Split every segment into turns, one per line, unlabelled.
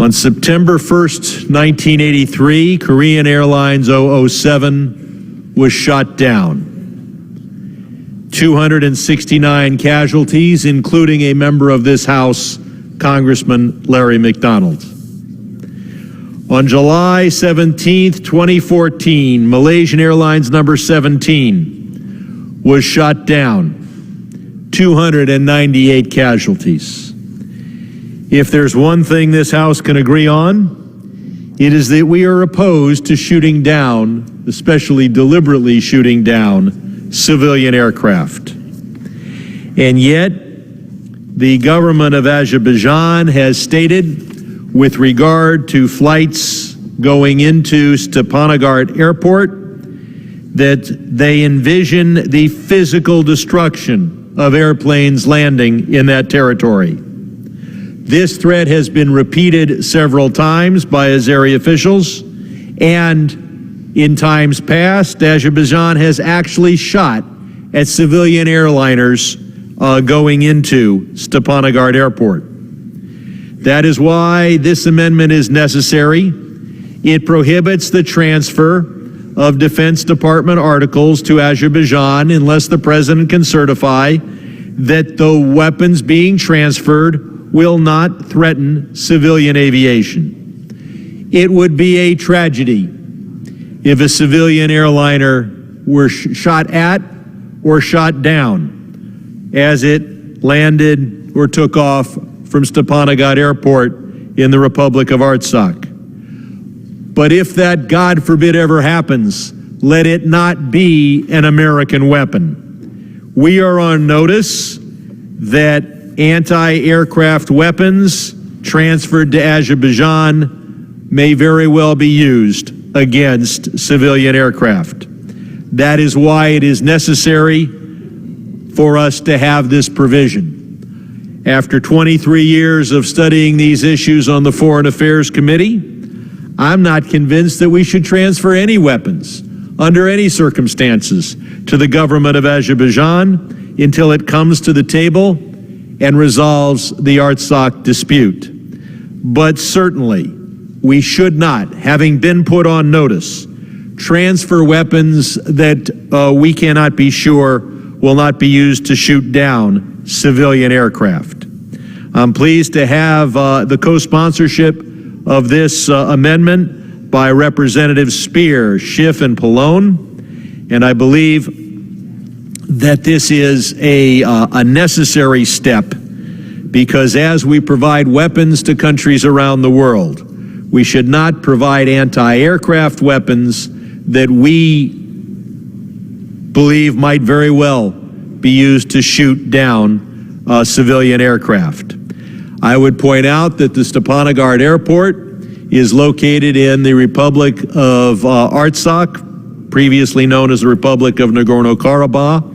On September 1st, 1983, Korean Airlines 007 was shot down. 269 casualties, including a member of this House, Congressman Larry McDonald. On July 17th, 2014, Malaysian Airlines number 17 was shot down. 298 casualties. If there's one thing this House can agree on, it is that we are opposed to shooting down, especially deliberately shooting down, civilian aircraft. And yet, the government of Azerbaijan has stated, with regard to flights going into Stepanakert Airport, that they envision the physical destruction of airplanes landing in that territory. This threat has been repeated several times by Azeri officials, and in times past, Azerbaijan has actually shot at civilian airliners going into Stepanakert Airport. That is why this amendment is necessary. It prohibits the transfer of Defense Department articles to Azerbaijan unless the president can certify that the weapons being transferred will not threaten civilian aviation. It would be a tragedy if a civilian airliner were shot at or shot down as it landed or took off from Stepanakert Airport in the Republic of Artsakh. But if that, God forbid, ever happens, let it not be an American weapon. We are on notice that anti-aircraft weapons transferred to Azerbaijan may very well be used against civilian aircraft. That is why it is necessary for us to have this provision. After 23 years of studying these issues on the Foreign Affairs Committee, I'm not convinced that we should transfer any weapons under any circumstances to the government of Azerbaijan until it comes to the table and resolves the Artsakh dispute. But certainly, we should not, having been put on notice, transfer weapons that we cannot be sure will not be used to shoot down civilian aircraft. I'm pleased to have the co-sponsorship of this amendment by Representatives Speer, Schiff, and Pallone, and I believe that this is a necessary step, because as we provide weapons to countries around the world, we should not provide anti-aircraft weapons that we believe might very well be used to shoot down civilian aircraft. I would point out that the Stepanakert Airport is located in the Republic of Artsakh, previously known as the Republic of Nagorno Karabakh,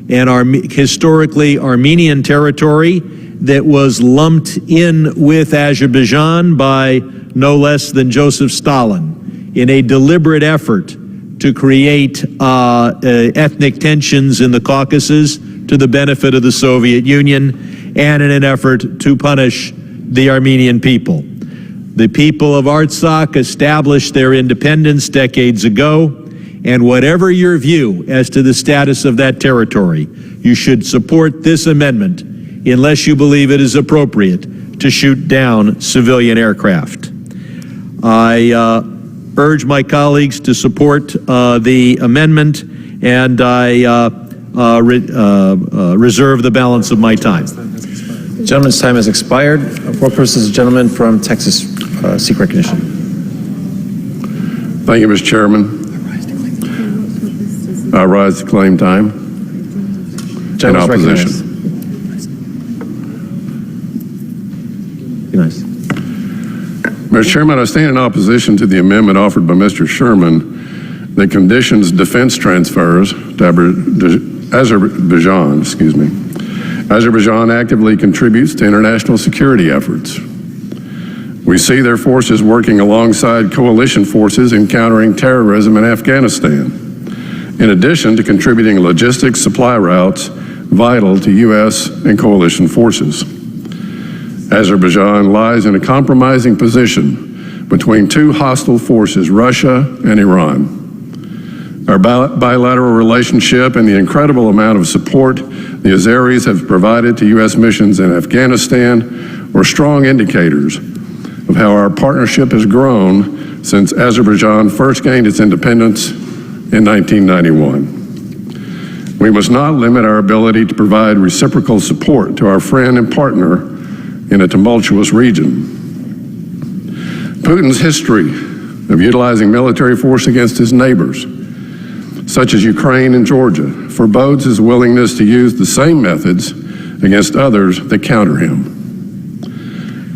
and historically Armenian territory that was lumped in with Azerbaijan by no less than Joseph Stalin in a deliberate effort to create ethnic tensions in the Caucasus to the benefit of the Soviet Union, and in an effort to punish the Armenian people. The people of Artsakh established their independence decades ago, and whatever your view as to the status of that territory, you should support this amendment unless you believe it is appropriate to shoot down civilian aircraft. I urge my colleagues to support the amendment, and I reserve the balance of my time.
The gentleman's time has expired. For purposes, the gentleman from Texas seek recognition.
Thank you, Mr. Chairman. I rise to claim time in opposition.
Be nice.
Mr. Chairman, I stand in opposition to the amendment offered by Mr. Sherman that conditions defense transfers to Azerbaijan, Azerbaijan actively contributes to international security efforts. We see their forces working alongside coalition forces in countering terrorism in Afghanistan, in addition to contributing logistics supply routes vital to U.S. and coalition forces. Azerbaijan lies in a compromising position between two hostile forces, Russia and Iran. Our bilateral relationship and the incredible amount of support the Azeris have provided to U.S. missions in Afghanistan are strong indicators of how our partnership has grown since Azerbaijan first gained its independence in 1991. We must not limit our ability to provide reciprocal support to our friend and partner in a tumultuous region. Putin's history of utilizing military force against his neighbors, such as Ukraine and Georgia, forebodes his willingness to use the same methods against others that counter him.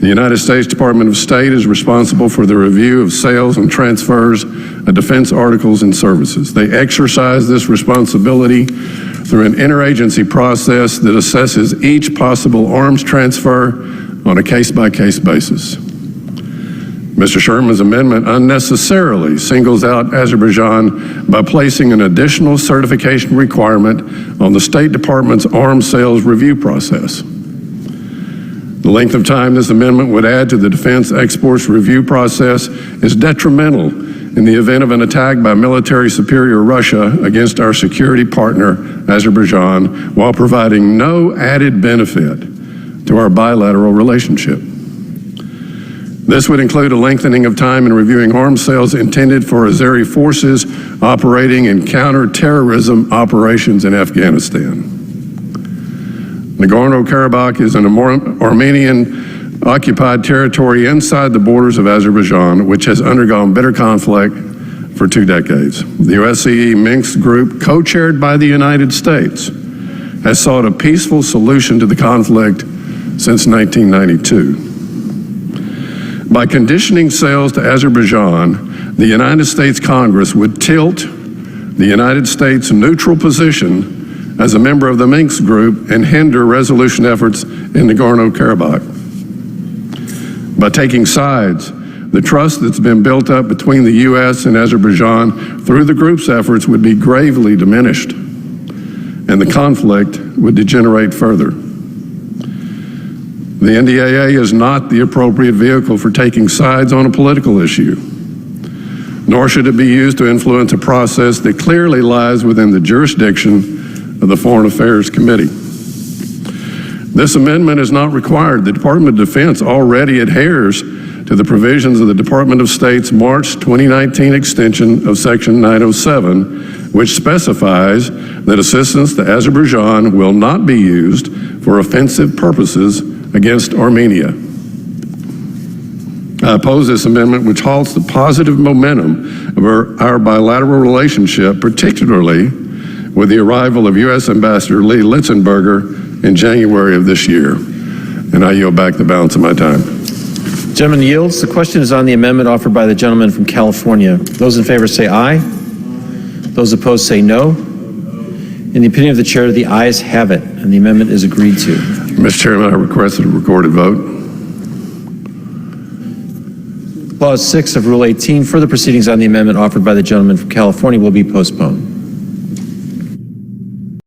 The United States Department of State is responsible for the review of sales and transfers of defense articles and services. They exercise this responsibility through an interagency process that assesses each possible arms transfer on a case-by-case basis. Mr. Sherman's amendment unnecessarily singles out Azerbaijan by placing an additional certification requirement on the State Department's arms sales review process. The length of time this amendment would add to the defense exports review process is detrimental in the event of an attack by military superior Russia against our security partner, Azerbaijan, while providing no added benefit to our bilateral relationship. This would include a lengthening of time in reviewing arms sales intended for Azeri forces operating in counter-terrorism operations in Afghanistan. Nagorno Karabakh is an Armenian-occupied territory inside the borders of Azerbaijan, which has undergone bitter conflict for 2 decades. The OSCE Minsk group, co-chaired by the United States, has sought a peaceful solution to the conflict since 1992. By conditioning sales to Azerbaijan, the United States Congress would tilt the United States' neutral position as a member of the Minsk group and hinder resolution efforts in Nagorno-Karabakh. By taking sides, the trust that's been built up between the U.S. and Azerbaijan through the group's efforts would be gravely diminished, and the conflict would degenerate further. The NDAA is not the appropriate vehicle for taking sides on a political issue, nor should it be used to influence a process that clearly lies within the jurisdiction of the Foreign Affairs Committee. This amendment is not required. The Department of Defense already adheres to the provisions of the Department of State's March 2019 extension of Section 907, which specifies that assistance to Azerbaijan will not be used for offensive purposes against Armenia. I oppose this amendment, which halts the positive momentum of our bilateral relationship, particularly with the arrival of U.S. Ambassador Lee Litzenberger in January of this year. And I yield back the balance of my time.
Gentleman yields. The question is on the amendment offered by the gentleman from California. Those in favor say aye. Those opposed say no. In the opinion of the chair, the ayes have it, and the amendment is agreed to.
Mr. Chairman, I request a recorded vote.
Clause 6 of Rule 18, further proceedings on the amendment offered by the gentleman from California will be postponed.